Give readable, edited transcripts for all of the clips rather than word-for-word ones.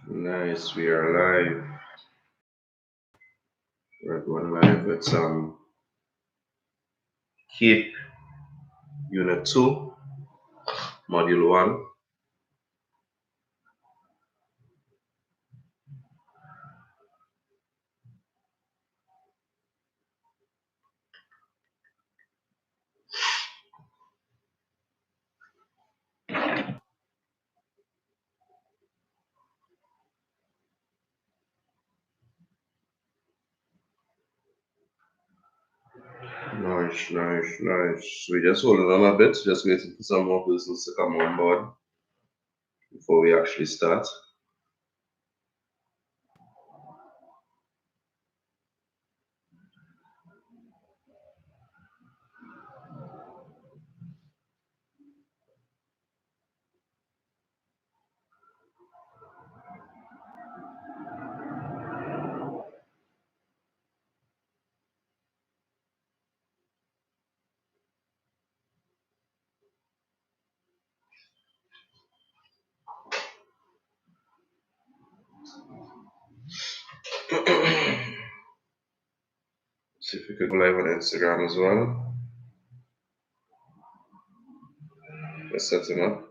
Nice, we are live. We're going live with some Keep Unit 2, Module 1. Nice, nice, nice. We just holding on a bit, just waiting for some more persons to come on board before we actually start. See if we could go live on Instagram as well. Let's set him up.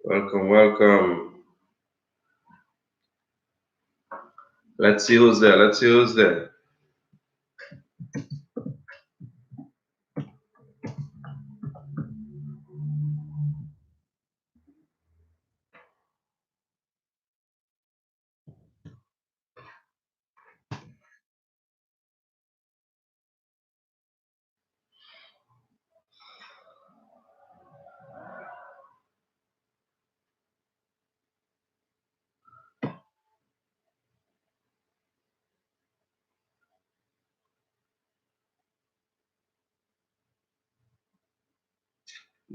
Welcome, welcome. Let's see who's there. Let's see who's there.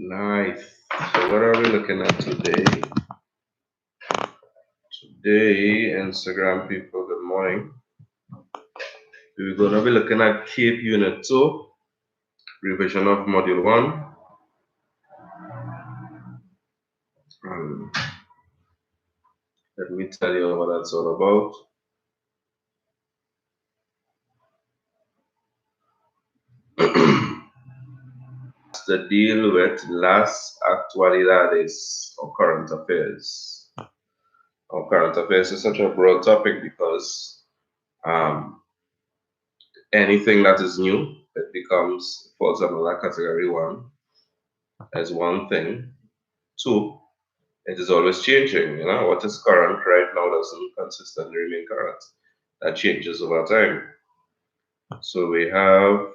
Nice. So what are we looking at today? Today, Instagram people, good morning. We're going to be looking at Keep Unit 2, revision of Module 1. Let me tell you what that's all about. The deal with las actualidades, or current affairs. Current affairs is such a broad topic because anything that is new, it falls under that category. One, as one thing. Two, it is always changing. What is current right now doesn't consistently remain current. That changes over time. So we have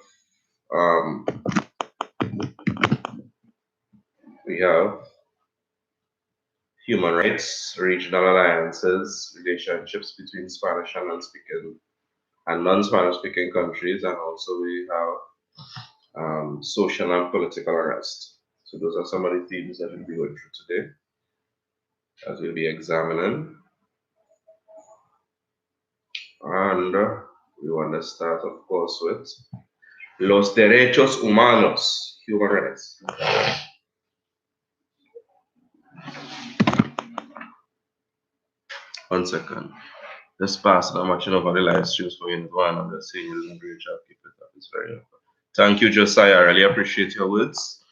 human rights, regional alliances, relationships between Spanish and non-Spanish speaking countries, and also we have social and political unrest. So those are some of the themes that we'll be going through today, as we'll be examining. And We want to start, of course, with los derechos humanos, human rights. One second. Just pass. I'm watching over the live streams for Unit 1. I'm just saying you're doing a great job. Keep it up. It's very helpful. Thank you, Josiah. I really appreciate your words.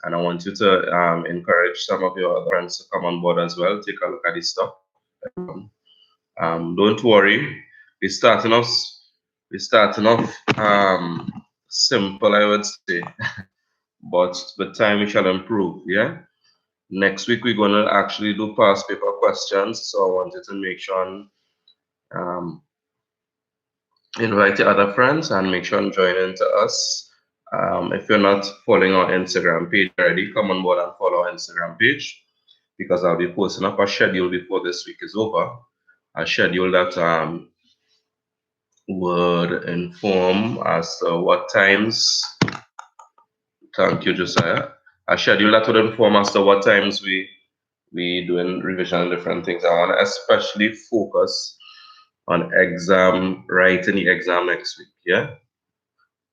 And I want you to encourage some of your other friends to come on board as well. Take a look at this stuff. Don't worry. We're starting off, we're starting off simple, I would say. But with time we shall improve, yeah? Next week we're gonna actually do past paper questions. So I wanted to make sure um, invite your other friends and make sure and join in to us. If you're not following our Instagram page already, come on board and follow our Instagram page because I'll be posting up a schedule before this week is over. A schedule that would inform as to what times. Thank you, Josiah. A schedule that would inform as to what times we doing revision and different things. I want to especially focus on exam writing the exam next week. Yeah.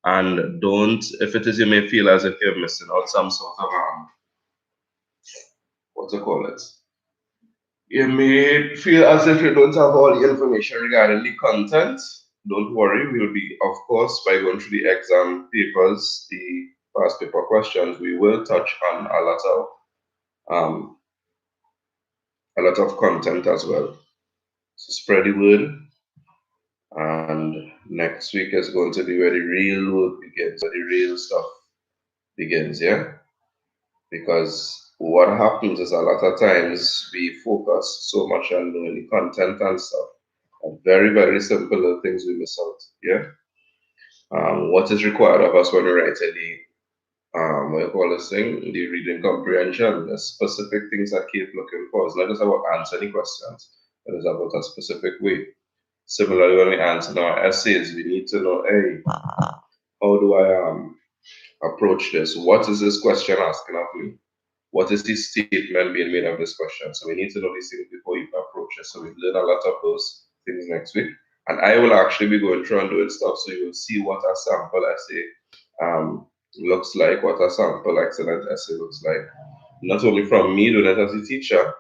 And don't, if it is, you may feel as if you're missing out some sort of what to call it. You may feel as if you don't have all the information regarding the content. Don't worry, we'll be, of course, by going through the exam papers, the past paper questions, we will touch on um, a lot of content as well. So spread the word, and next week is going to be where the real work begins, where the real stuff begins, yeah? Because what happens is a lot of times we focus so much on doing the content and stuff, and very, very simple little things we miss out, yeah? What is required of us when we write the what you call this thing, the reading comprehension, the specific things that keep looking for. It's not just about answering questions, it is about a specific way. Similarly, when we answer our essays, we need to know, hey, how do I approach this? What is this question asking of me? What is the statement being made of this question? So we need to know these things before you approach it. So we learn a lot of those things next week. And I will actually be going through and doing stuff so you will see what a sample essay looks like, what a sample excellent essay looks like. Not only from me doing it as a teacher,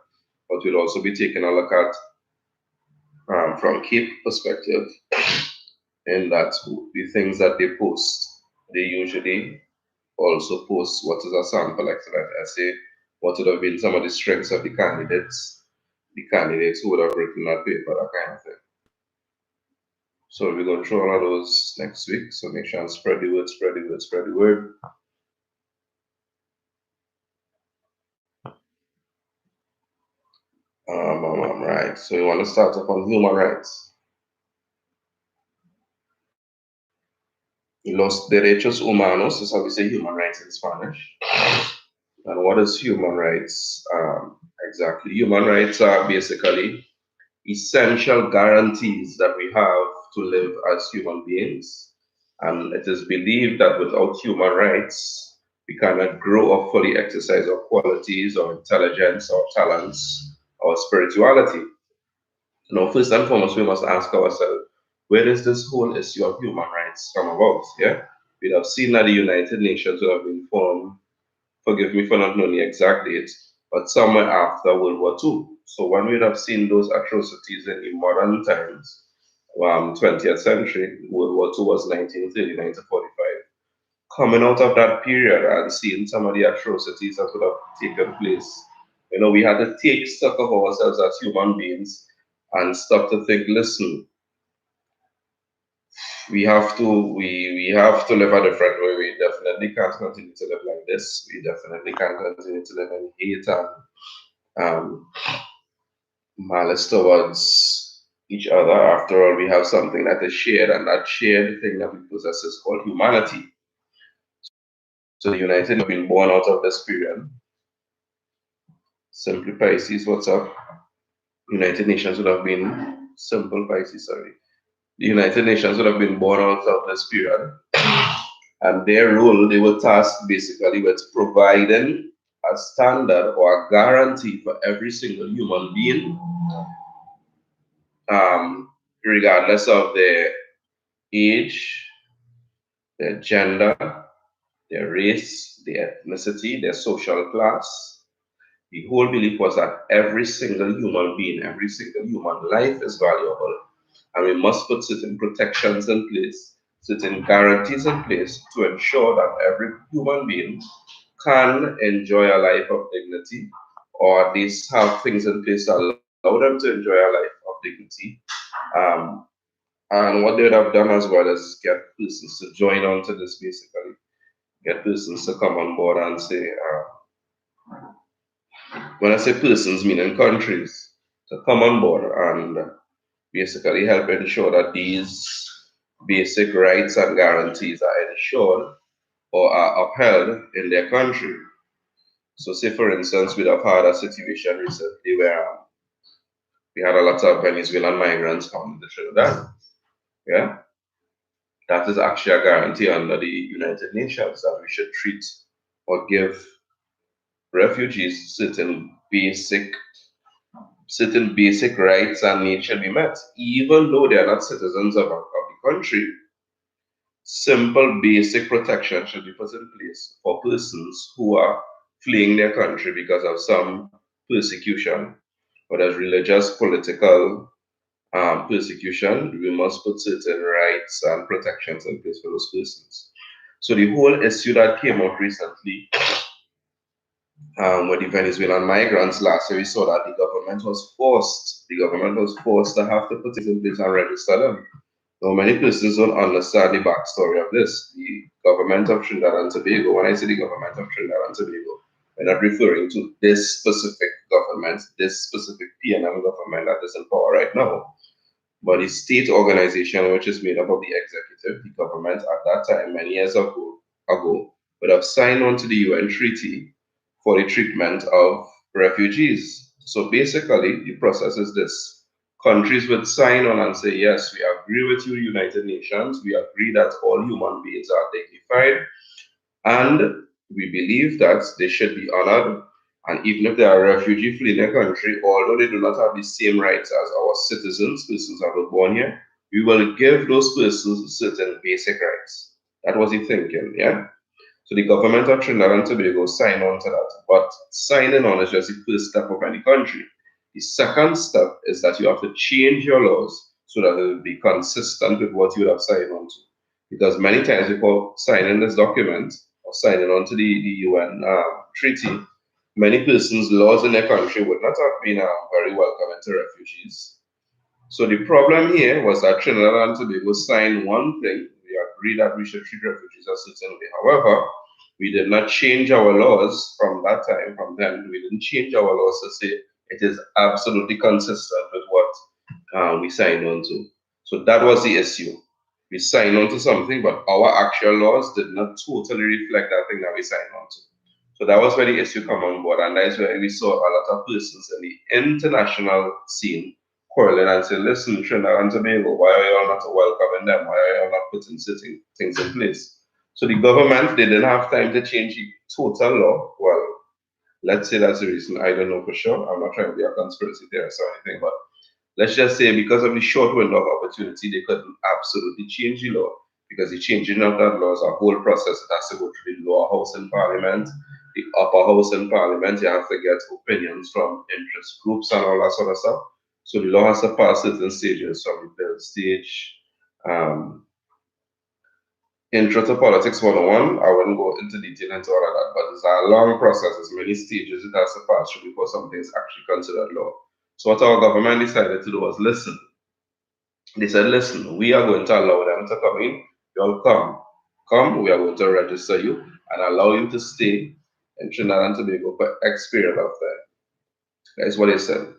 but we'll also be taking a look at from CAPE perspective in that the things that they post, they usually also post what is a sample excellent essay, what would have been some of the strengths of the candidates who would have written that paper, that kind of thing. So we're going through all of those next week. So make sure and spread the word, spread the word, spread the word. Right. So you want to start off on human rights. Los derechos humanos is how we say human rights in Spanish. And what is human rights exactly? Human rights are basically essential guarantees that we have to live as human beings. And it is believed that without human rights, we cannot grow or fully exercise our qualities, our intelligence, our talents, our spirituality. Now, first and foremost, we must ask ourselves, where does this whole issue of human rights come about? Yeah, we have seen that the United Nations would have been formed, forgive me for not knowing the exact date, but somewhere after World War II. So when we have seen those atrocities in the modern times, 20th century, World War II was 1939 to 45. Coming out of that period and seeing some of the atrocities that would have taken place, we had to take stock of ourselves as human beings and stop to think, listen, we have to live a different way. We definitely can't continue to live like this. We definitely can't continue to live in hate and malice towards each other. After all, we have something that is shared, and that shared thing that we possess is called humanity. So the United have been born out of this period. Simply Pisces, what's up? United Nations would have been simple Pisces, sorry. The United Nations would have been born out of this period. And their role, they were tasked basically with providing a standard or a guarantee for every single human being, regardless of their age, their gender, their race, their ethnicity, their social class. The whole belief was that every single human being, every single human life is valuable, and we must put certain protections in place, certain guarantees in place to ensure that every human being can enjoy a life of dignity, or at least have things in place to allow them to enjoy a life of dignity. Um, and what they would have done as well is get persons to join on to this basically, get persons to come on board and say, when I say persons, meaning countries, to come on board and basically help ensure that these basic rights and guarantees are ensured or are upheld in their country. So, say for instance, we'd have had a situation recently where we had a lot of Venezuelan migrants coming to Trinidad. Yeah, that is actually a guarantee under the United Nations that we should treat or give refugees certain basic rights and needs should be met, even though they are not citizens of the country. Simple basic protection should be put in place for persons who are fleeing their country because of some persecution, whether it's religious, political persecution. We must put certain rights and protections in place for those persons. So the whole issue that came up recently with the Venezuelan migrants last year, we saw that the government was forced to have to put things in place and register them. Now, many persons don't understand the backstory of this. The government of Trinidad and Tobago, when I say the government of Trinidad and Tobago, we're not referring to this specific government, this specific PNM government that is in power right now, but the state organization, which is made up of the executive, the government at that time, many years ago would have signed on to the UN treaty for the treatment of refugees. So basically, the process is this. Countries would sign on and say, yes, we agree with you, United Nations. We agree that all human beings are dignified, and we believe that they should be honored. And even if they are a refugee fleeing their country, although they do not have the same rights as our citizens, persons that were born here, we will give those persons certain basic rights. That was the thinking, yeah? So the government of Trinidad and Tobago signed on to that. But signing on is just the first step of any country. The second step is that you have to change your laws so that it will be consistent with what you have signed on to. Because many times before signing this document or signing on to the UN treaty, many persons' laws in their country would not have been very welcoming to refugees. So the problem here was that Trinidad and Tobago signed one thing. We agreed that we should treat refugees a certain way. However, we did not change our laws from that time, from then. We didn't change our laws to say it is absolutely consistent with what we signed on to. So that was the issue. We signed on to something, but our actual laws did not totally reflect that thing that we signed on to. So that was where the issue come on board, and that's where we saw a lot of persons in the international scene quarreling and saying, listen, Trinidad and Tobago, why are you all not welcoming them? Why are you all not putting certain things in place? So the government, they didn't have time to change the total law. Well, let's say that's the reason. I don't know for sure. I'm not trying to be a conspiracy theorist or anything, but let's just say because of the short window of opportunity, they couldn't absolutely change the law, because the changing of that law is a whole process. It has to go through the lower house in parliament, the upper house in parliament. You have to get opinions from interest groups and all that sort of stuff. So the law has to pass certain stages, from the bill stage. Um, Intro to Politics 101, I wouldn't go into detail into all of that, but it's a long process. There's many stages it has to pass through before something is actually considered law. So what our government decided to do was listen. They said, listen, we are going to allow them to come in. You'll come. Come, we are going to register you and allow you to stay in Trinidad and Tobago for X period of time. That is what they said.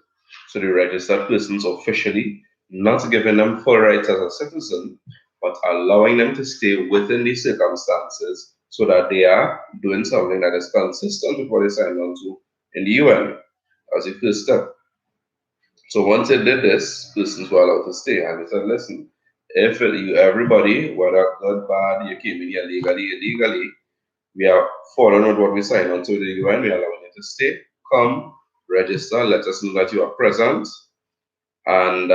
So they registered persons officially, not giving them full rights as a citizen, but allowing them to stay within these circumstances so that they are doing something that is consistent with what they signed on to in the UN as the first step. So once they did this, persons were allowed to stay. And they said, listen, if you, everybody, whether good, bad, you came in here legally, illegally, we are following with what we signed on to the UN, we are allowing you to stay, come, register, let us know that you are present, and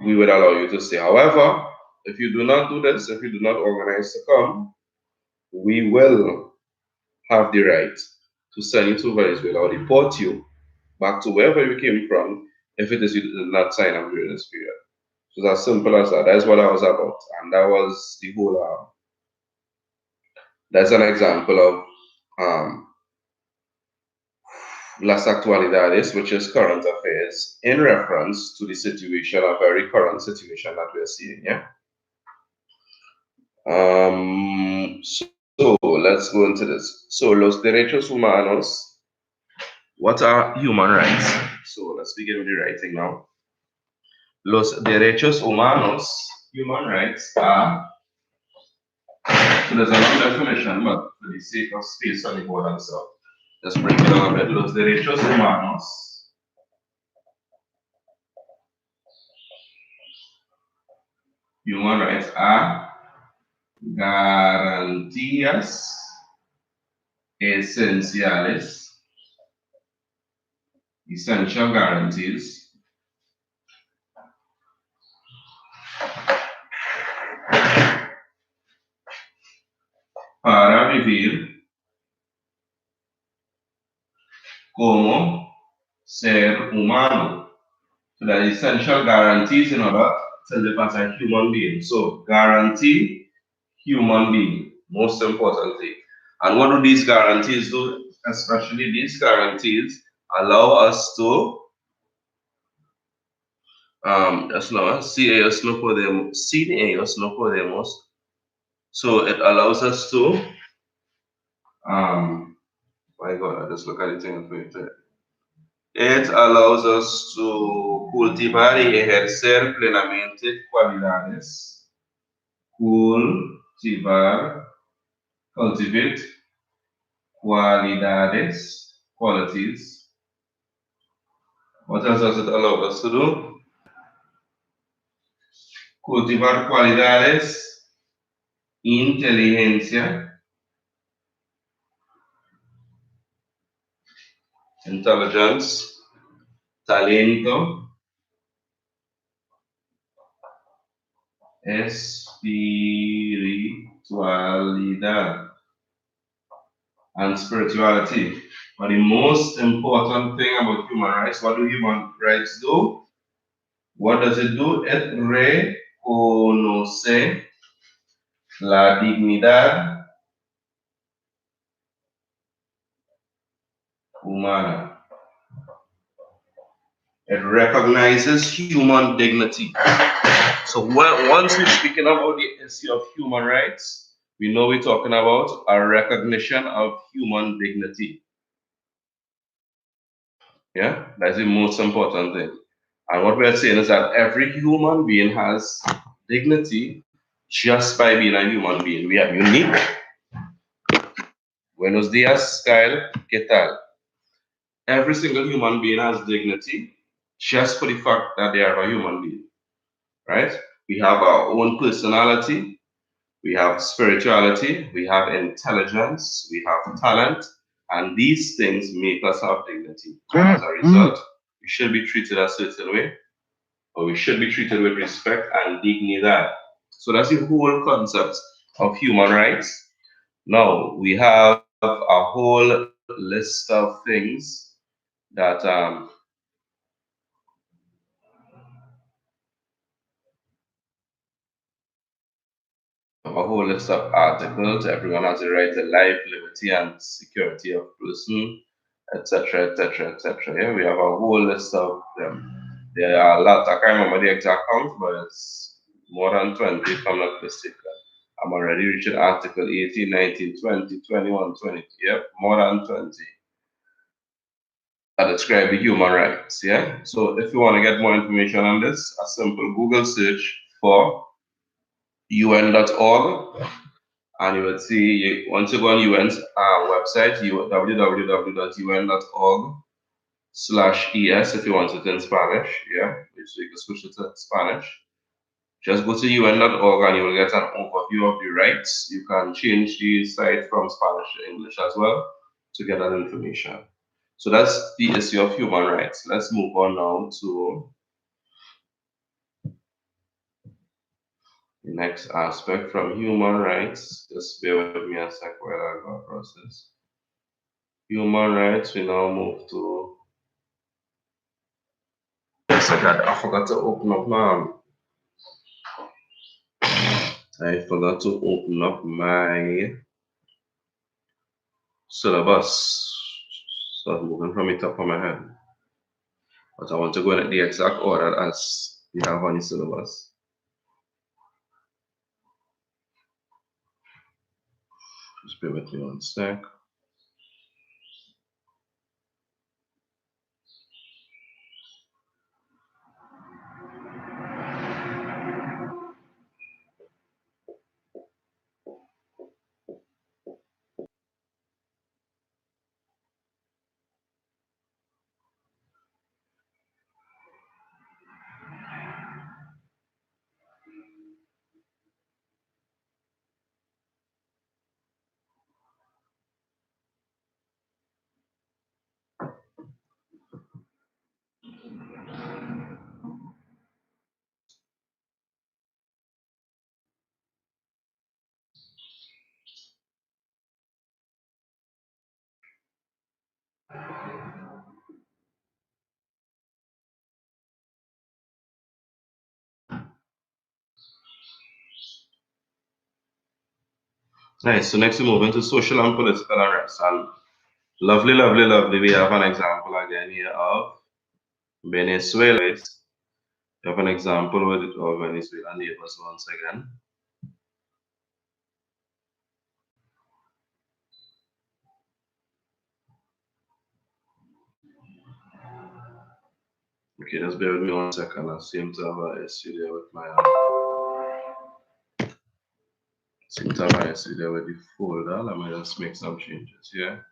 we would allow you to stay. However, if you do not do this, if you do not organize to come, we will have the right to send you to Venezuela or deport you back to wherever you came from if it is you did not sign up during this period. So it's as simple as that. That's what I was about. And that was the whole, that's an example of las actualidades, which is current affairs, in reference to the situation, a very current situation that we're seeing. Yeah. So let's go into this. So los derechos humanos, what are human rights? So let's begin with the writing now. Los derechos humanos, human rights are, so there's a long definition, but for the sake of space on the board and stuff, just break it down a bit. Los derechos humanos human rights are garantías esenciales, essential guarantees para vivir como ser humano. So that essential guarantees in order to live as a human being. So guarantee human being, most importantly. And what do these guarantees do? Especially these guarantees allow us to see ellos no podemos, sin ellos no podemos. So it allows us to my God, I just look at it and wait. It allows us to cultivar y ejercer plenamente cualidades. Cultivate cualidades, qualities. What else does it allow us to do? Cultivar cualidades, inteligencia, intelligence, talento, espiritualidad, and spirituality. But the most important thing about human rights, what do human rights do? What does it do? It reconoce la dignidad humana. It recognizes human dignity. So once we're speaking about the issue of human rights, we know we're talking about a recognition of human dignity. Yeah, that's the most important thing. And what we're saying is that every human being has dignity just by being a human being. We are unique. Buenos días, Kyle. ¿Qué tal? Every single human being has dignity just for the fact that they are a human being, right? We have our own personality, we have spirituality, we have intelligence, we have talent, and these things make us have dignity. And as a result, we should be treated a certain way, or we should be treated with respect and dignidad. So that's the whole concept of human rights. Now, we have a whole list of things that a whole list of articles. Everyone has a right to life, liberty, and security of person, etc., etc., etc. Yeah, we have a whole list of them. There are a lot. I can't remember the exact count, but it's more than 20 if I'm not mistaken. I'm already reaching Article 18, 19, 20, 21, 20. Yep, more than 20 that describe the human rights. Yeah. So if you want to get more information on this, a simple Google search for un.org, and you would see, once you go on UN's website, www.un.org/es if you want it in Spanish. Yeah, so you can switch it to Spanish. Just go to un.org and you will get an overview of the rights. You can change the site from Spanish to English as well to get that information. So that's the issue of human rights. Let's move on now to Next aspect from human rights. Just bear with me a sec while I go across this. Human rights, we now move to. Yes, I forgot to open up my. I forgot to open up my syllabus. So I'm moving from the top of my head. But I want to go in the exact order as we have on the syllabus. Just bear with me one sec. Nice. So next we move into social and political unrest. And lovely, lovely, lovely. We have an example again here of Venezuela. We have an example of Venezuelan neighbors once again. Okay, just bear with me 1 second. I seem to have an issue there with my seem to have an issue there with the folder. Let me just make some changes here.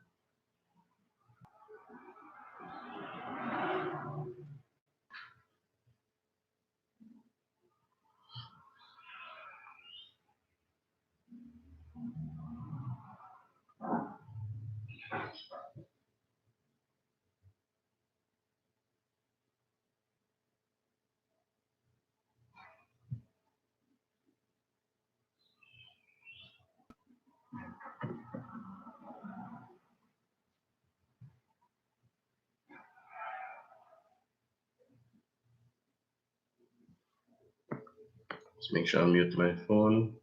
Just make sure I mute my phone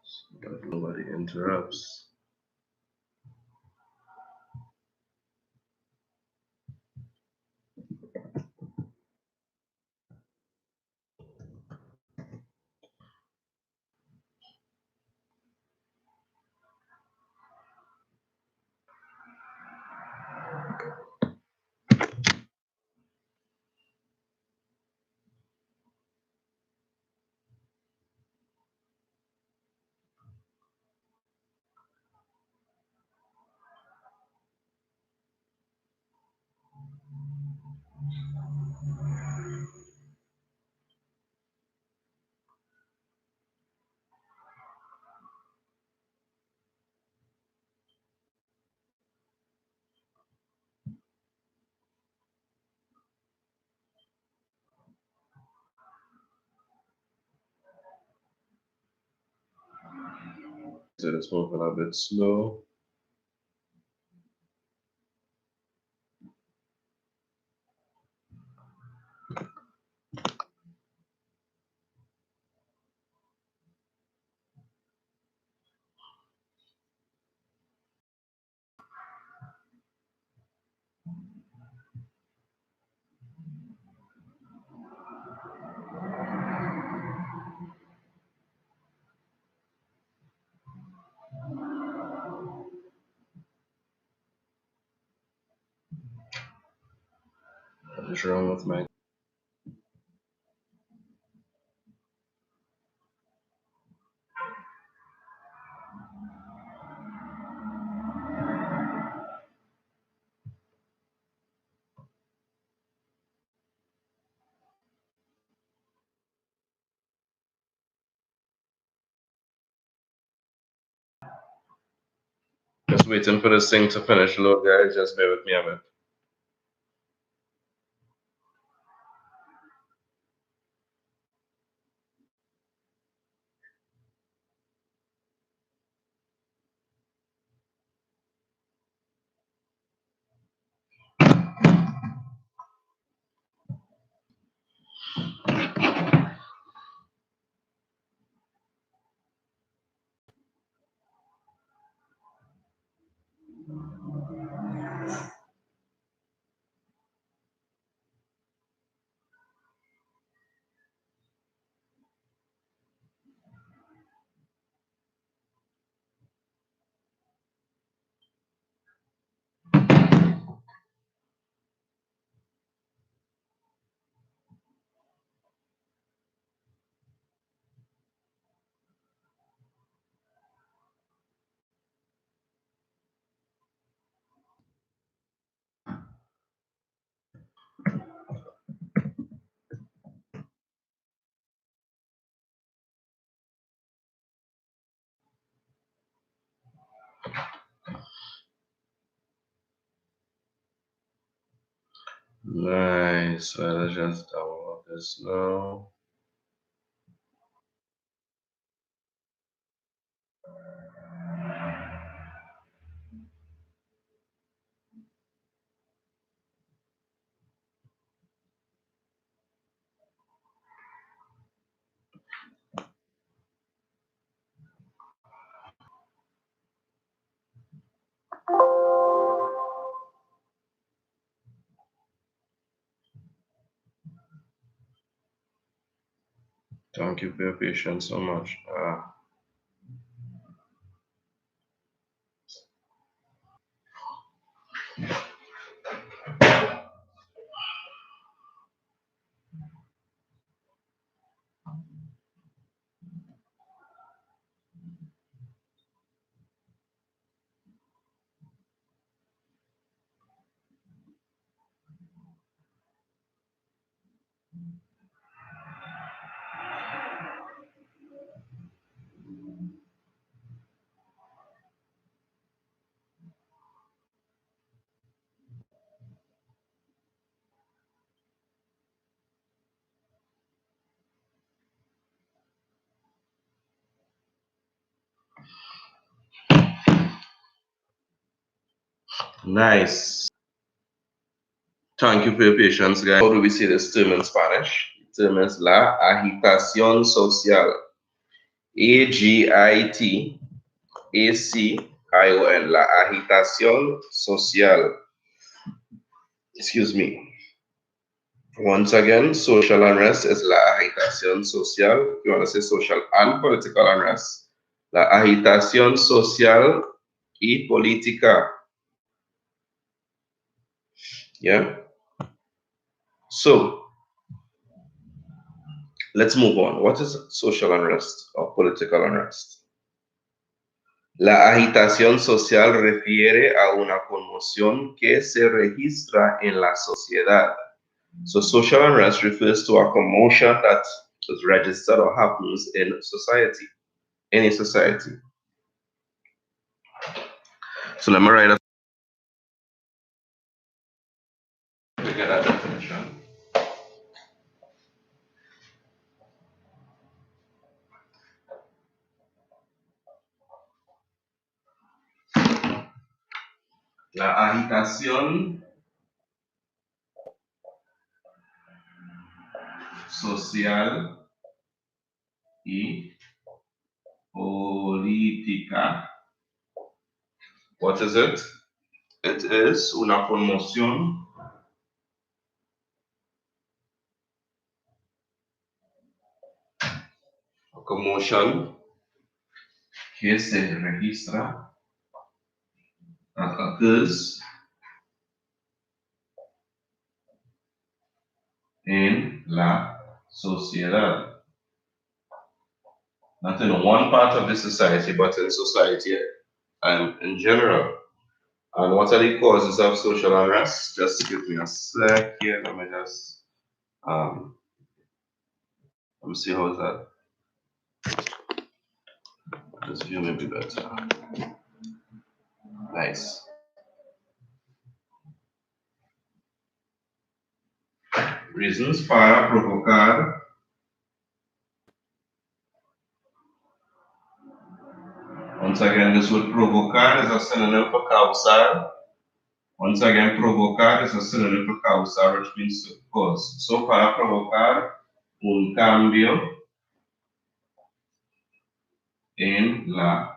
so that nobody interrupts. So it's moving a bit slow. What is wrong with my just waiting for this thing to finish load, guys. Just bear with me a bit. Nice. Well, let's just download this now. Thank you for your patience so much. Nice. Thank you for your patience, guys. How do we say this term in Spanish? The term is la agitación social. AGITACION. La agitación social. Excuse me. Once again, social unrest is la agitación social. You want to say social and political unrest. La agitación social y política. Yeah. So let's move on. What is social unrest or political unrest? La agitación social refiere a una conmoción que se registra en la sociedad. So social unrest refers to a commotion that is registered or happens in society, any society. So let me write to get that definition. La agitación social y política. What is it? It is una conmoción commotion que se registra that occurs en la sociedad. Not in one part of the society, but in society in general. And what are the causes of social unrest? Just give me a sec here. Let me just let me see how is that. This view may be better. Nice. Reasons para provocar. Once again, this word provocar is a synonym for causar. Once again, provocar is a synonym for causar, which means to cause. So, para provocar un cambio en la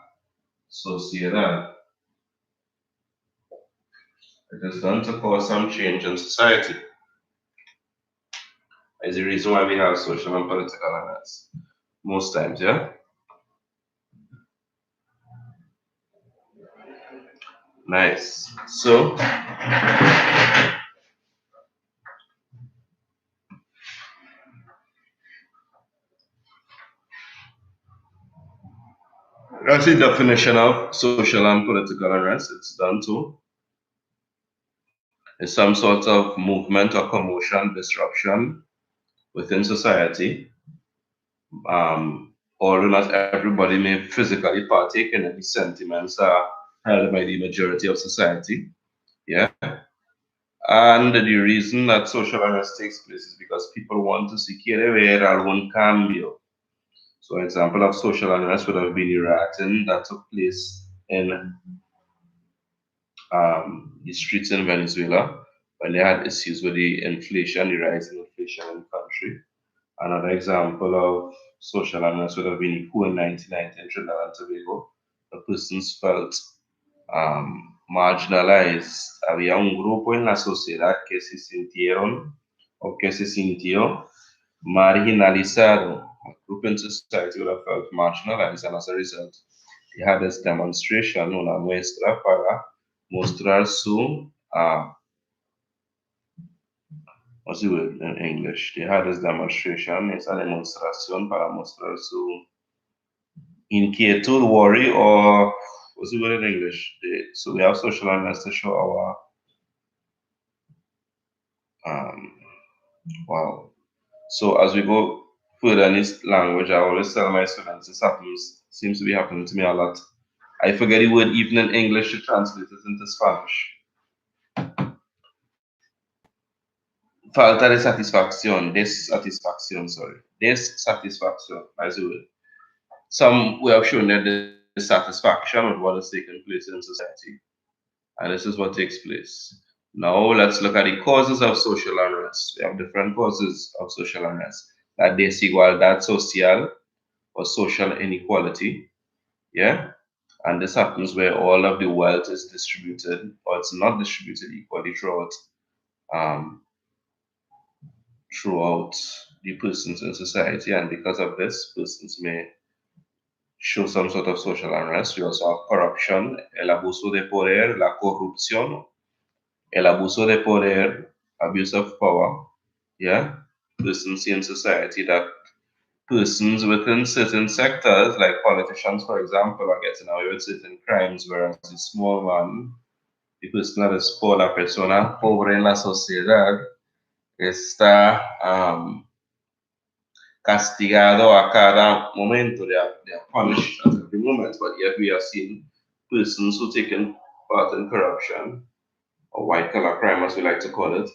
sociedad. It is done to cause some change in society. Is the reason why we have social and political unrest. Most times, yeah? Nice. So, that's the definition of social and political unrest. It's done to is some sort of movement or commotion, disruption within society. Although not everybody may physically partake in these sentiments are held by the majority of society. Yeah. And the reason that social unrest takes place is because people want to si quiere ver algún cambio. So, an example of social unrest would have been rioting that took place in the streets in Venezuela when they had issues with the inflation, the rising inflation in the country. Another example of social unrest would have been the coup in 1990 in Trinidad and Tobago. The persons felt marginalized. Había un grupo en la sociedad que se sintieron o que se sintió marginalizado. A group in society would have felt marginalized, and as a result, they had this demonstration, una muestra para mostrar su, what's the word in English? They had this demonstration, es una demostración para mostrar su inquietud, worry, or what's the word in English? So we have social unrest to show our, um, wow. So as we go further in this language, I always tell my students this happens, seems to be happening to me a lot. I forget the word even in English to translate it into Spanish. Falta de satisfacción, dissatisfaction, sorry. Dissatisfaction, that's the word. Some we have shown that dissatisfaction with what is taking place in society. And this is what takes place. Now let's look at the causes of social unrest. We have different causes of social unrest. La desigualdad social or social inequality. Yeah. And this happens where all of the wealth is distributed or it's not distributed equally um, throughout the persons in society. And because of this, persons may show some sort of social unrest. We also have corruption, el abuso de poder, la corrupción, el abuso de poder, abuse of power. Yeah, persons in society that persons within certain sectors, like politicians, for example, are getting away with certain crimes, whereas the small man, the person that is poor, la persona pobre en la sociedad, está castigado a cada momento. They are punished at every moment, but yet we are seeing persons who taken part in corruption, or white collar crime as we like to call it,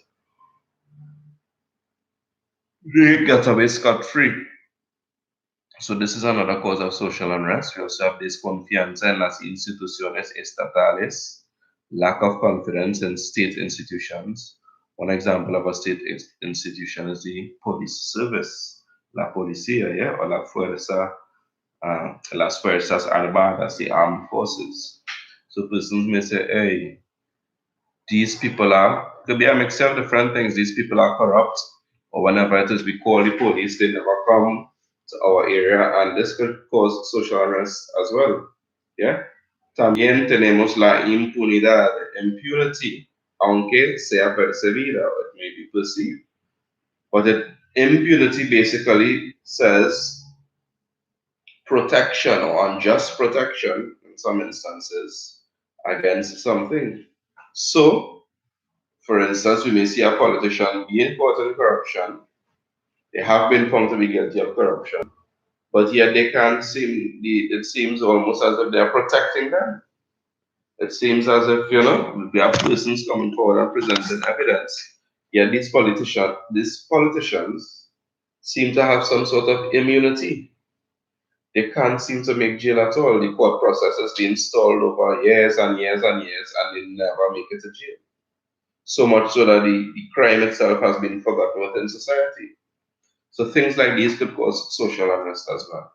they get away scot free. So this is another cause of social unrest. We also have desconfianza en las instituciones estatales, lack of confidence in state institutions. One example of a state institution is the police service, la policía, yeah, or la fuerza, las fuerzas armadas, the armed forces. So persons may say, hey, these people are, could be a mixture of different things. These people are corrupt, or whenever it is we call the police, they never come to our area, and this could cause social unrest as well. Yeah. También tenemos la impunidad, impunity, aunque sea percibida, or it may be perceived. But impunity basically says protection or unjust protection in some instances against something. So, for instance, we may see a politician being caught in corruption. They have been found to be guilty of corruption, but yet they can't seem. It seems almost as if they are protecting them. It seems as if we have persons coming forward and presenting evidence. Yet these politicians seem to have some sort of immunity. They can't seem to make jail at all. The court process has been stalled over years and years and years, and they never make it to jail. So much so that the crime itself has been forgotten within society. So things like these could cause social unrest as well,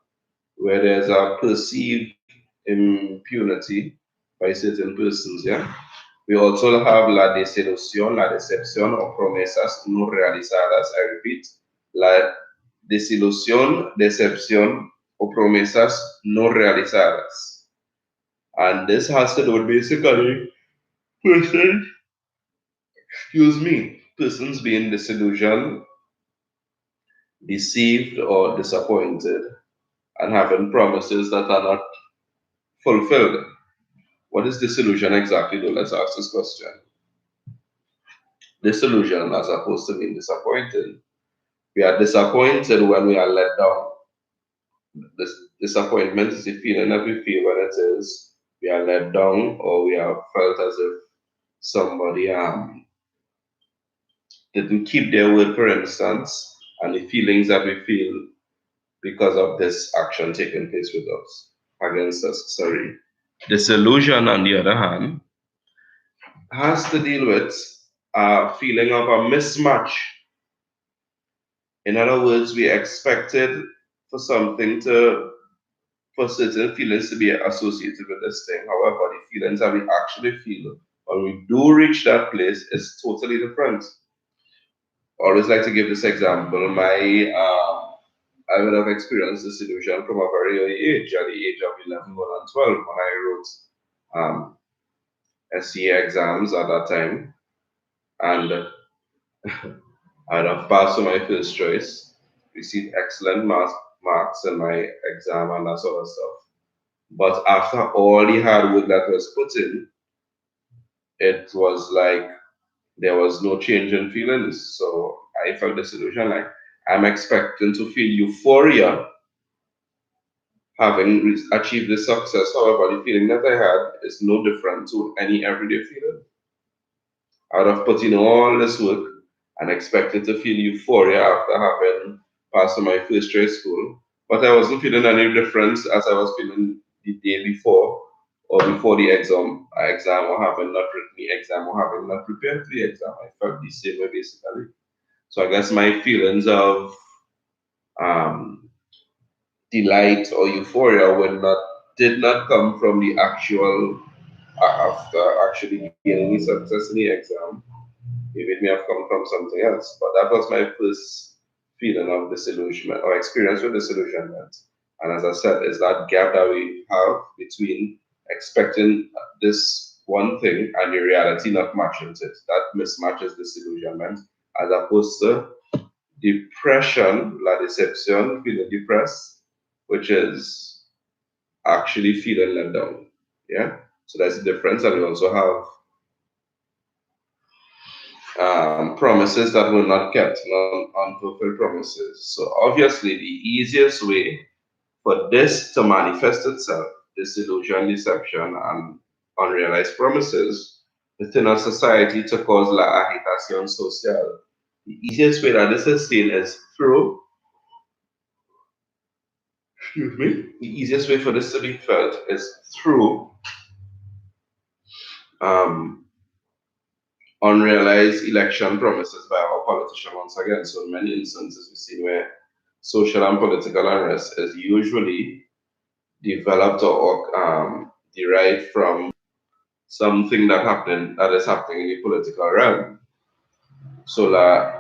where there's a perceived impunity by certain persons, yeah. We also have la desilusión, la decepción o promesas no realizadas. I repeat, la desilusión, decepción o promesas no realizadas. And this has to do with basically persons, excuse me, persons being disillusioned, deceived, or disappointed, and having promises that are not fulfilled. What is disillusion exactly, though? Let's ask this question. Disillusion, as opposed to being disappointed. We are disappointed when we are let down. This disappointment is the feeling that we feel when it is we are let down or we are felt as if somebody didn't keep their word, for instance, and the feelings that we feel because of this action taking place with us, against us, sorry. Disillusion, on the other hand, has to deal with a feeling of a mismatch. In other words, we expected for something to, for certain feelings to be associated with this thing. However, the feelings that we actually feel when we do reach that place is totally different. I always like to give this example. I would have experienced this illusion from a very early age, at the age of 11, 1, and 12, when I wrote SCA exams at that time. And I'd have passed on my first choice, received excellent marks in my exam, and that sort of stuff. But after all the hard work that was put in, it was like there was no change in feelings. So I felt disillusioned. Like I'm expecting to feel euphoria having achieved this success. However, the feeling that I had is no different to any everyday feeling. I would have put in all this work and expected to feel euphoria after having passed my first year school, but I wasn't feeling any difference as I was feeling the day before or before the exam or having not written the exam or having not prepared for the exam. I felt the same way basically. So I guess my feelings of um, delight or euphoria were not did not come from the actual after actually gaining success in the exam. It may have come from something else. But that was my first feeling of disillusionment or experience with disillusionment. And as I said, it's that gap that we have between expecting this one thing and the reality not matching it. That mismatches disillusionment as opposed to depression, la deception, feeling depressed, which is actually feeling let down. Yeah. So that's the difference. And we also have promises that were not kept, unfulfilled promises. So obviously, the easiest way for this to manifest itself, disillusion, deception, and unrealized promises within a society to cause la agitación social. The easiest way that this is seen is through, excuse me, the easiest way for this to be felt is through um, unrealized election promises by our politicians once again. So in many instances, we see where social and political unrest is usually developed or derived from something that is happening in the political realm. So la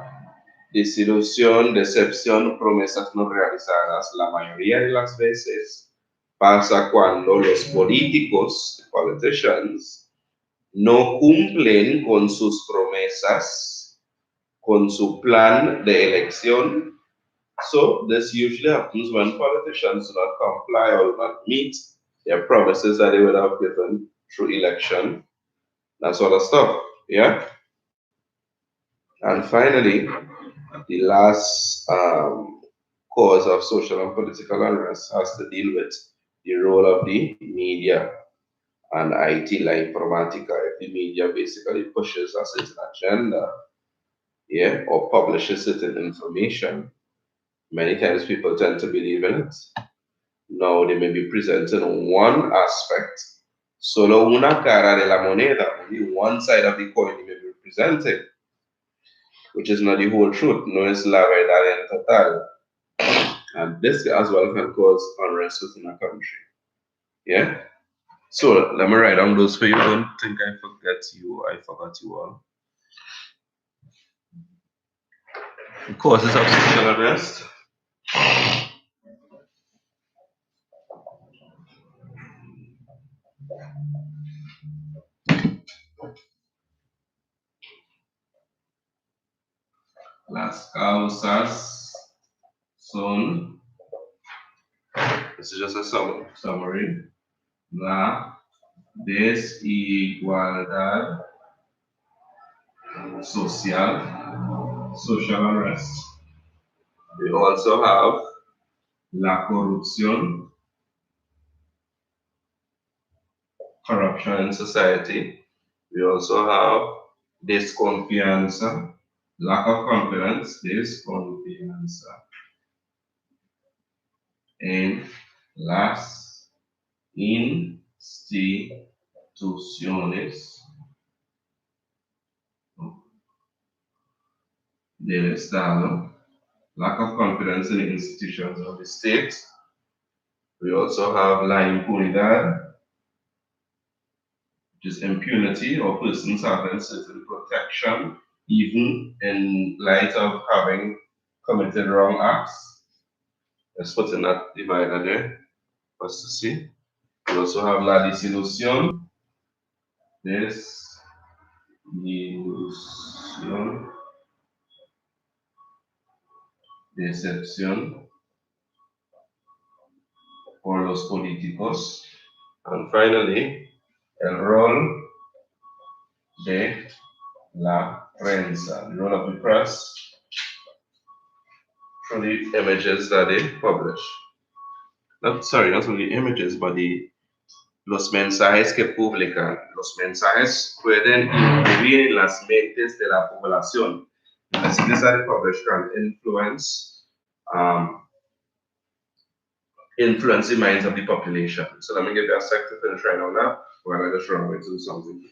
desilusión, decepción, promesas no realizadas, la mayoría de las veces pasa cuando los políticos, politicians, no cumplen con sus promesas, con su plan de elección. So this usually happens when politicians do not comply or do not meet their promises that they would have given through election, that sort of stuff. Yeah. And finally, the last cause of social and political unrest has to deal with the role of the media and IT la informatica. If the media basically pushes a certain agenda, yeah, or publishes certain information, many times people tend to believe in it. Now they may be presenting one aspect, solo una cara de la moneda, only one side of the coin they may be presenting, which is not the whole truth. No es la verdad en total. And this as well can cause unrest within a country. Yeah? So let me write down those for you. Don't think I forget you. I forgot you all. The causes of social unrest. Las causas son, this is just a summary. La desigualdad social unrest. We also have la corrupción, corruption in society. We also have desconfianza, Lack of confidence, desconfianza. En las instituciones del Estado. Lack of confidence in the institutions of the state. We also have la impunidad, which is impunity or persons having certain protection, even in light of having committed wrong acts. Let's put in that divider there for us to see. We also have la desilusión. Desilusión. Decepción por los políticos. And finally, el rol de la prensa, the role of the press through the images that they publish. Not only images, but los mensajes que publican. Los mensajes pueden influir en las mentes de la población. The messages that they publish can influence the minds of the population. So let me give you a sec to finish right on that while I just run away to do something.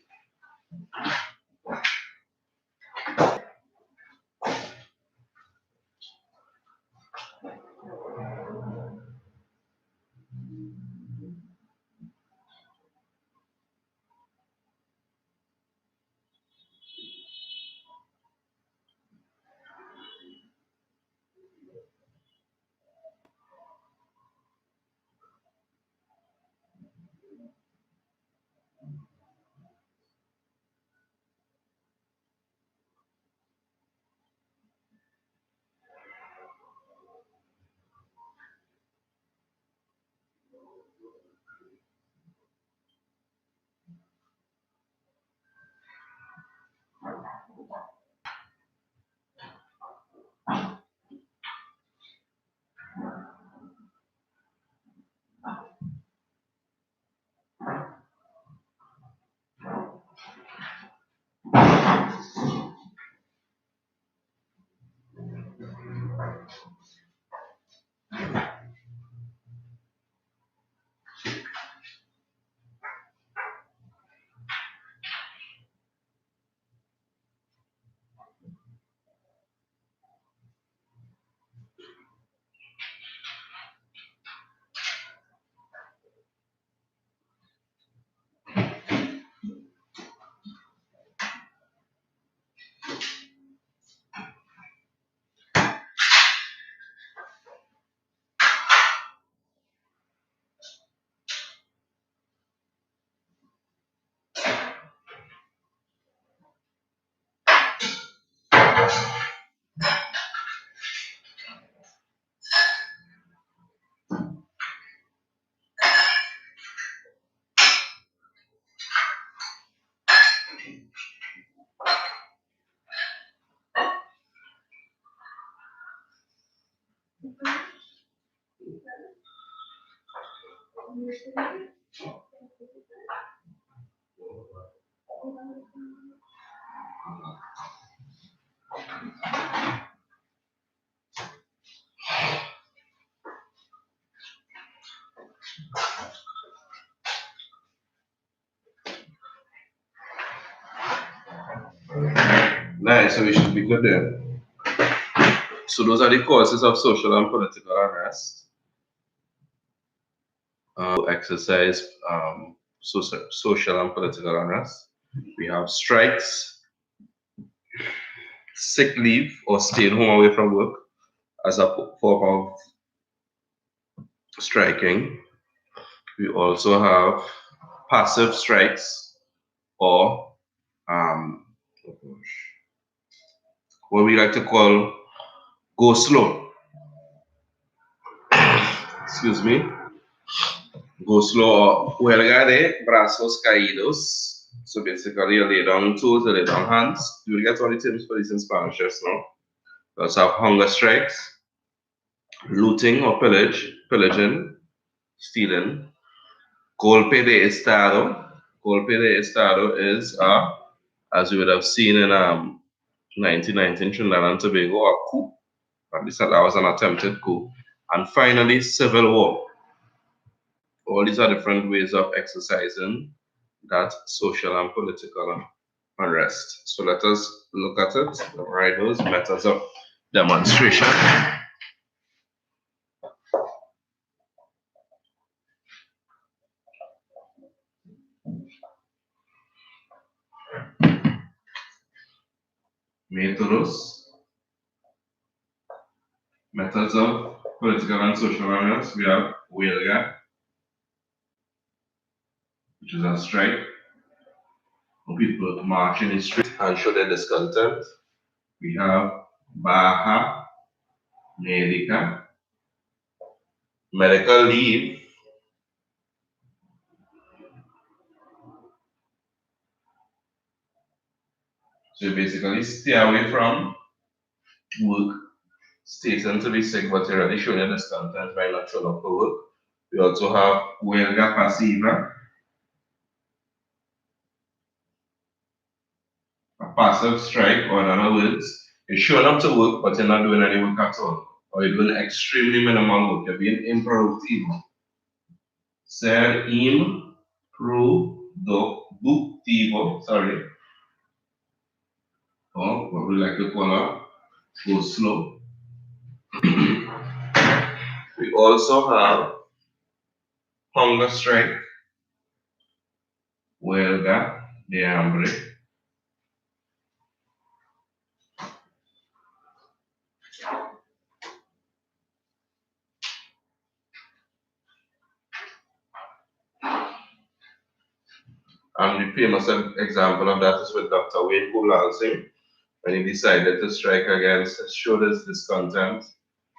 Nice, so we should be good there. So those are the causes of social and political unrest. Exercise social and political unrest. We have strikes, sick leave or staying home away from work as a form of striking. We also have passive strikes or what we like to call go slow. Excuse me. Go slow or huelga de brazos caídos. So basically, you lay down toes, you lay down hands. You will get all the terms for this in Spanish just now. We also have hunger strikes, looting or pillaging, stealing. Golpe de Estado. Golpe de Estado is, as you would have seen in 1919 Trinidad and Tobago, a coup. At least that was an attempted coup. And finally, civil war. All these are different ways of exercising that social and political unrest. So let us look at it, right? Those methods of demonstration. Métodos, methods of political and social unrest. We have huelga, which is a strike. People march in the street and show their discontent. We have baja médica, medical leave. So you basically stay away from work, stating to be sick, but you're already showing your discontent by not showing up for work. We also have huelga pasiva, a passive strike, or in other words, you're showing up to work, but you're not doing any work at all, or you're doing extremely minimal work. You're being improductive. Ser improductivo, sorry, or what we like to call a go slow. We also have hunger strike, huelga de hambre. And the famous example of that is with Dr. Wayne Kulal Singh, when he decided to strike against, showed his discontent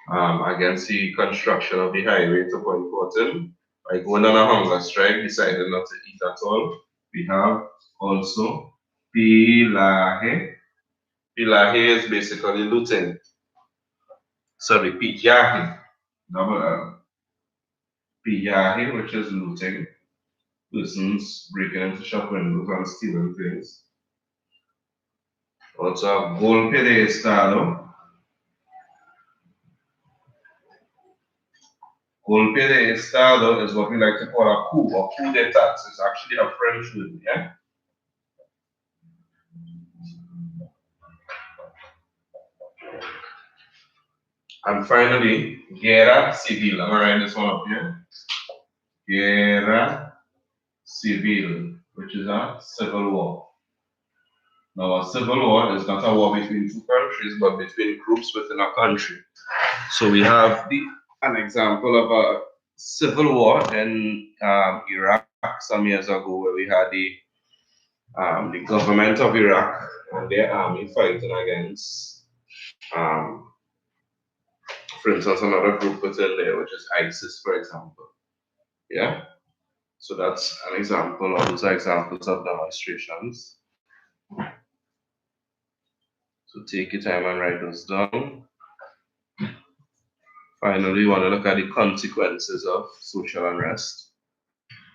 against the construction of the highway to Point Fortin. By going on a hunger strike, decided not to eat at all. We have also pillaje. Pillaje is basically looting. Sorry, pillaje, double L. Pillaje, which is looting. Persons breaking into shop windows and stealing things. Also have golpe de estado. Golpe de estado is what we like to call a coup or coup d'etat. It's actually a French word, yeah? And finally, guerra civil. I'm gonna write this one up here. Guerra civil, which is a civil war. Now, a civil war is not a war between two countries, but between groups within a country. So we have an example of a civil war in Iraq some years ago, where we had the government of Iraq and their army fighting against, for instance, another group within there, which is ISIS, for example. Yeah. So that's an example, or those are examples of demonstrations. So take your time and write those down. Finally, we want to look at the consequences of social unrest.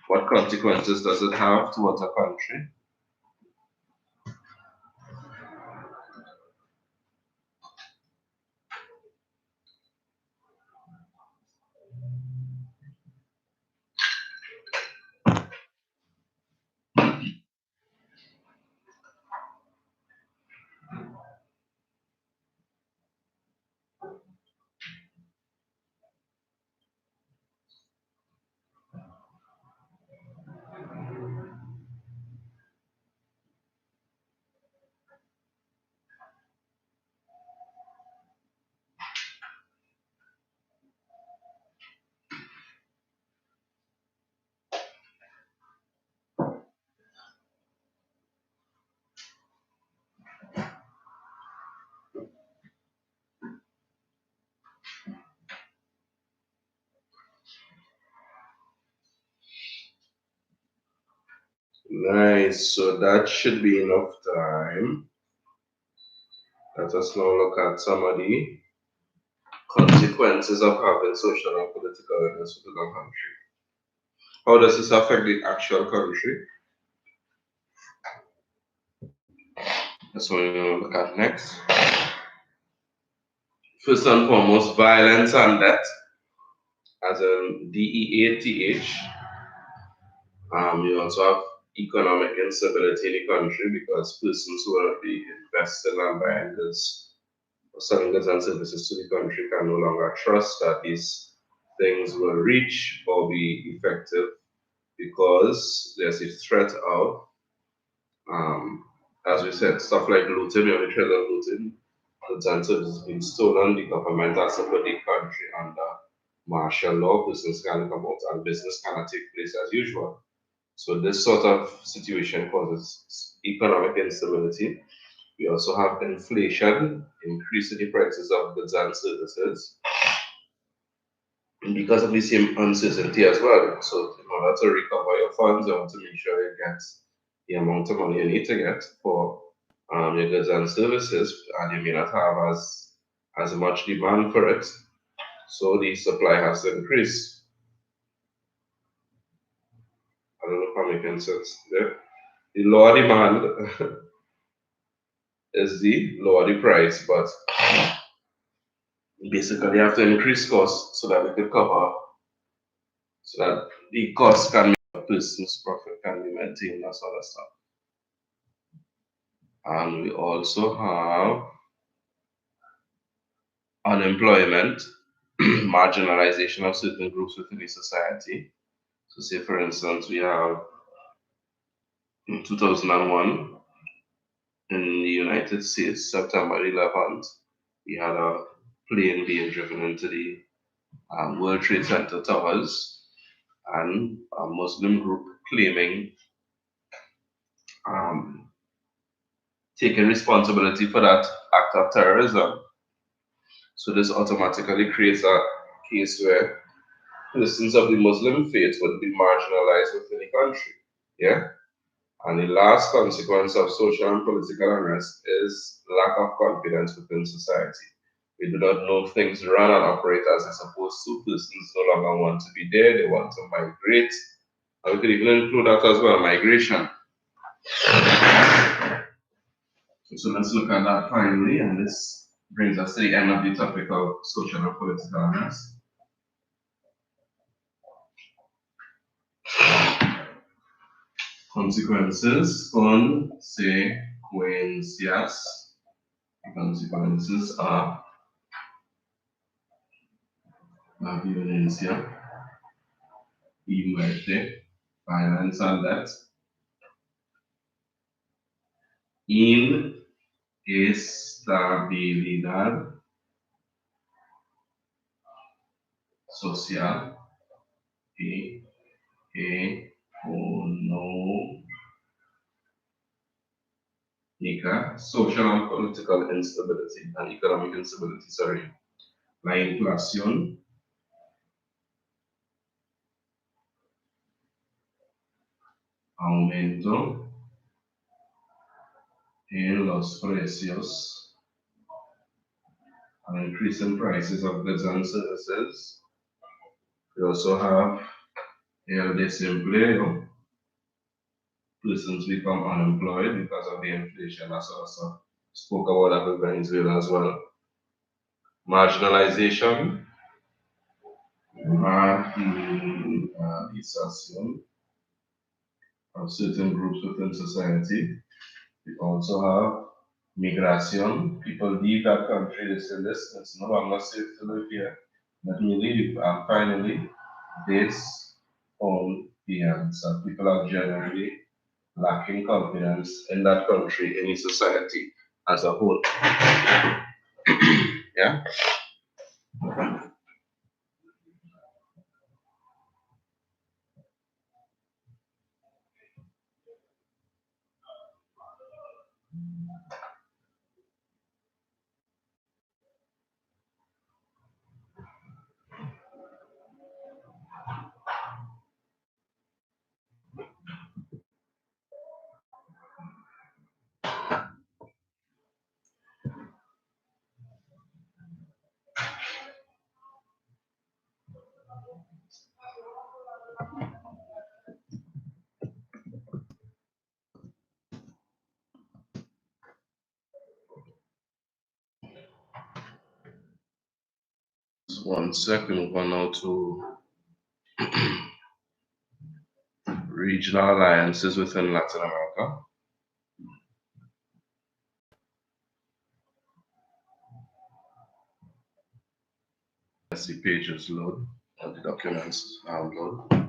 What consequences does it have towards a country? Nice, so that should be enough time. Let us now look at some of the consequences of having social and political unrest within a country. How does this affect the actual country? So we're going to look at next. First and foremost, violence and death, as in DEATH. You also have economic instability in the country because persons who will be investing and buying goods or selling goods and services to the country can no longer trust that these things will reach or be effective because there's a threat of, um, as we said, stuff like looting, we have a threat of looting, goods and services being stolen, the government has to put the country under martial law, persons can come out and business cannot take place as usual. So this sort of situation causes economic instability. We also have inflation, increasing the prices of goods and services because of the same uncertainty as well. So in order to recover your funds, you want to make sure you get the amount of money you need to get for your goods and services, and you may not have as much demand for it. So the supply has to increase. I don't know if I'm making sense there. The lower demand is the lower the price, but basically you have to increase costs so that we can cover, so that the cost can be a person's profit can be maintained, that sort of stuff. And we also have unemployment, marginalization of certain groups within the society. So, say for instance, we have in 2001 in the United States, September 11th, we had a plane being driven into the World Trade Center towers, and a Muslim group claiming um, taking responsibility for that act of terrorism. So this automatically creates a case where persons of the Muslim faith would be marginalized within the country. Yeah. And the last consequence of social and political unrest is lack of confidence within society. We do not know if things run and operate as they're supposed to. Persons no longer want to be there, they want to migrate. And we could even include that as well, migration. So let's look at that finally, and this brings us to the end of the topic of social and political unrest. Consequences, consecuencias. Consequences are la violencia y muerte, violence and death, inestabilidad social y económica, social and political instability and economic instability, sorry, la inflación, aumento en los precios, an increase in prices of goods and services. We also have el desempleo, persons become unemployed because of the inflation. That's also spoke about that with Venezuela as well. Marginalization, marginalization of certain groups within society. We also have migration. People leave that country, they say, listen, it's no longer safe to live here. Let me leave. And finally, disconfiance. People are generally lacking confidence in that country, any society as a whole. Yeah. One second, move on now to regional alliances within Latin America. Let's see pages load, and the documents load.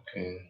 Okay.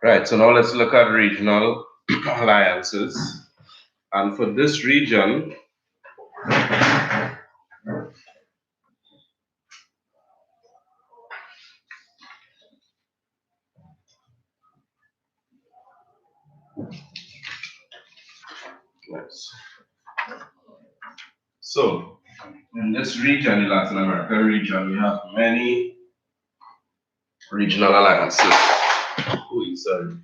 Right, so now let's look at regional alliances. And for this region, yes. So in this region, in Latin America region, we have many regional alliances. Sorry.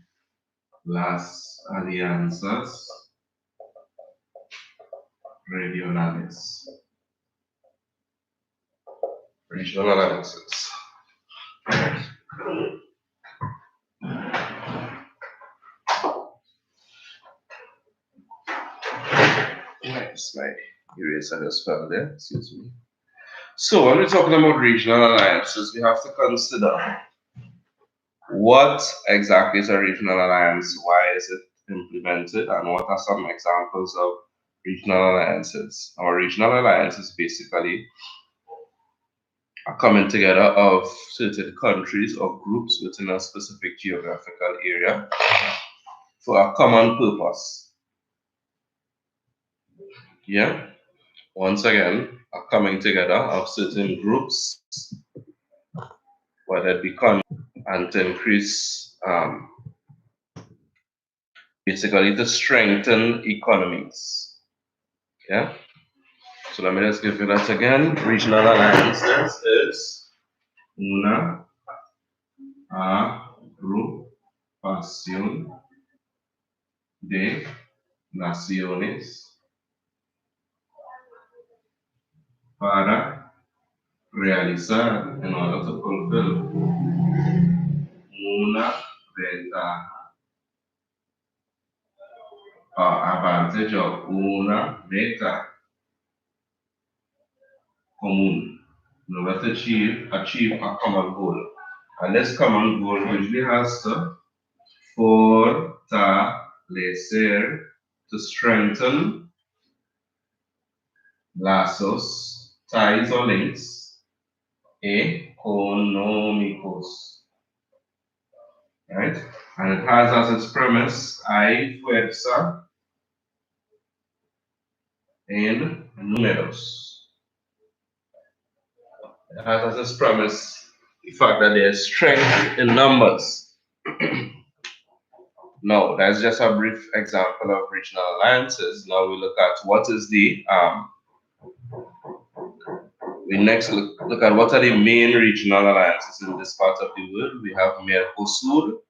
Las alianzas regionales. Regional alliances. Nice, my eraser just fell there, excuse me. So when we're talking about regional alliances, we have to consider what exactly is a regional alliance, why is it implemented, and what are some examples of regional alliances. Our regional alliance is basically a coming together of certain countries or groups within a specific geographical area for a common purpose. Yeah, once again, a coming together of certain groups, whether it be and to increase, basically to strengthen economies. Yeah, so let me just give you that again. Regional alliances is una agrupación de naciones para realizar, in order to fulfill, una ventaja, advantage of una meta común, in order to achieve a common goal. And this common goal usually has to fortalecer, to strengthen lazos, ties or links económicos, right? And it has as its premise, hay fuerza en números. It has as its premise the fact that there's strength in numbers. No, that's just a brief example of regional alliances. Now we look at what is the we next look at what are the main regional alliances in this part of the world. We have Mercosur,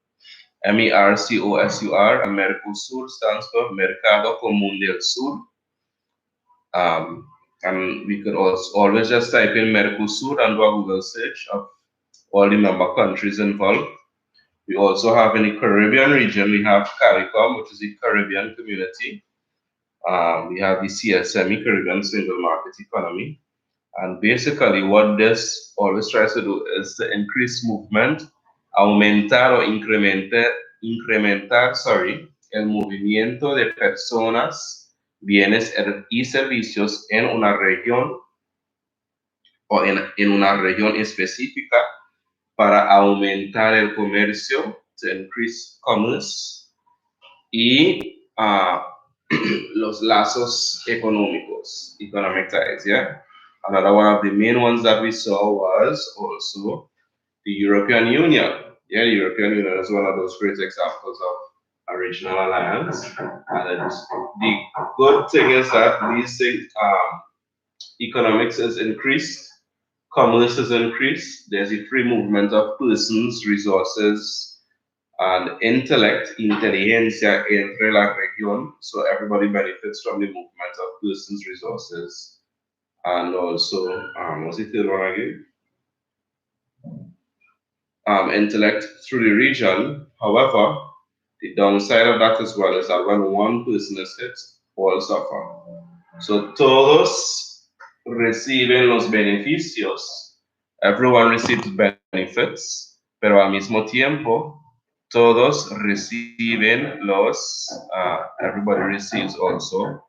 MERCOSUR, and Mercosur stands for Mercado Común del Sur. And we could also always just type in Mercosur and do a Google search of all the member countries involved. We also have in the Caribbean region, we have CARICOM, which is the Caribbean Community. We have the CSME, Caribbean Single Market Economy. And basically what this always tries to do is to increase movement, aumentar o incrementar, el movimiento de personas, bienes y servicios en una región o en una región específica para aumentar el comercio, to increase commerce, y los lazos económicos, economic ties, yeah? Another one of the main ones that we saw was also the European Union. Yeah, the European Union is one of those great examples of a regional alliance. And the good thing is that these things, economics is increased, commerce is increased, there's a free movement of persons, resources, and intellect, inteligencia entre la región. So everybody benefits from the movement of persons, resources, and also, what's the third one again? Intellect through the region. However, the downside of that as well is that when one person is hit, all suffer. So todos reciben los beneficios. Everyone receives benefits, pero al mismo tiempo, todos reciben everybody receives also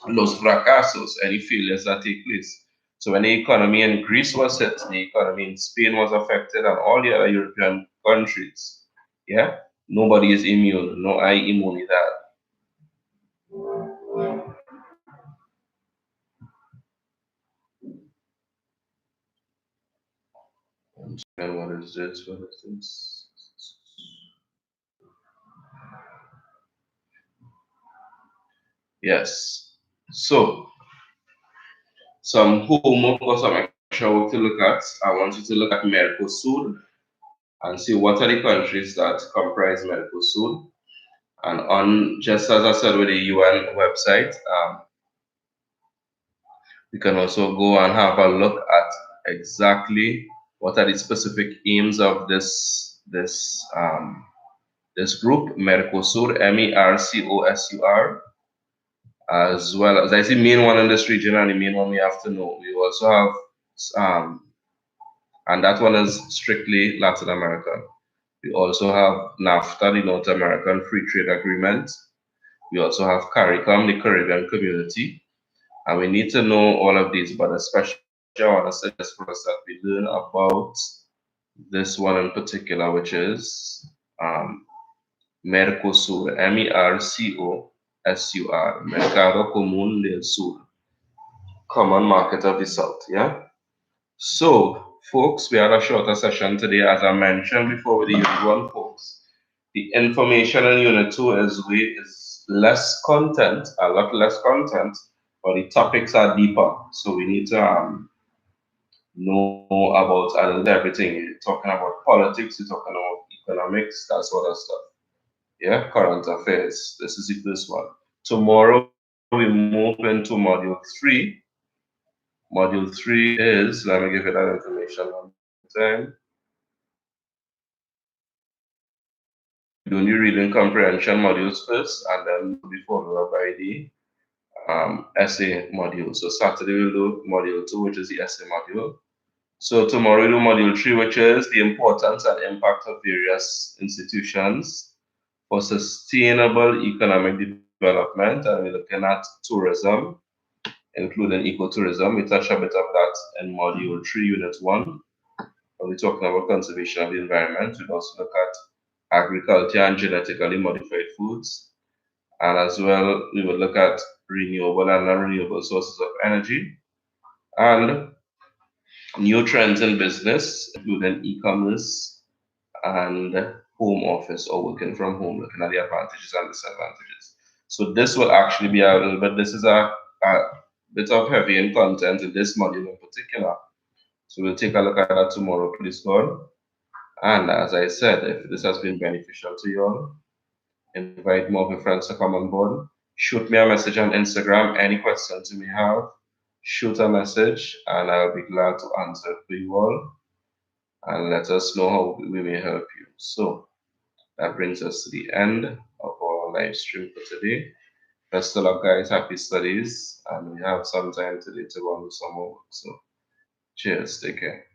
los fracasos, any failures that take place. So when the economy in Greece was hit, the economy in Spain was affected, and all the other European countries. Yeah, nobody is immune. No hay inmunidad. And what is this? What is this? Yes. So some homework or some extra work to look at. I want you to look at Mercosur and see what are the countries that comprise Mercosur. And on, just as I said with the UN website, we can also go and have a look at exactly what are the specific aims of this group, Mercosur, MERCOSUR, as well as I see main one in this region and the main one we have to know. We also have and that one is strictly Latin America. We also have NAFTA, the North American Free Trade Agreement. We also have CARICOM, the Caribbean Community. And we need to know all of these, but especially I want to suggest for us that we learn about this one in particular, which is Mercosur, MERCOSUR, Mercado Común del Sur, Common Market of the South, yeah? So, folks, we had a shorter session today, as I mentioned before with the Unit 1 folks. The information in Unit 2 is less content, a lot less content, but the topics are deeper. So we need to know about everything. You're talking about politics, you're talking about economics, that sort of stuff. Yeah, current affairs. This is the first one. Tomorrow we move into Module 3. Module 3 is, let me give you that information one time. Do new reading comprehension modules first, and then will be followed up by the essay module. So Saturday we'll do module 2, which is the essay module. So tomorrow we'll do module 3, which is the importance and impact of various institutions for sustainable economic development, and we're looking at tourism, including ecotourism. We touch a bit of that in module 3, unit 1. When we're talking about conservation of the environment, we also look at agriculture and genetically modified foods. And as well, we would look at renewable and non-renewable sources of energy and new trends in business, including e-commerce and home office or working from home, looking at the advantages and disadvantages. So this will actually be a little bit, this is a bit of heavy in content in this module in particular. So we'll take a look at that tomorrow, please God. And as I said, if this has been beneficial to you all, invite more of your friends to come on board. Shoot me a message on Instagram, any questions you may have. Shoot a message and I'll be glad to answer for you all and let us know how we may help you. So that brings us to the end of our live stream for today. Best of luck, guys. Happy studies. And we have some time today to go on with some more work. So cheers. Take care.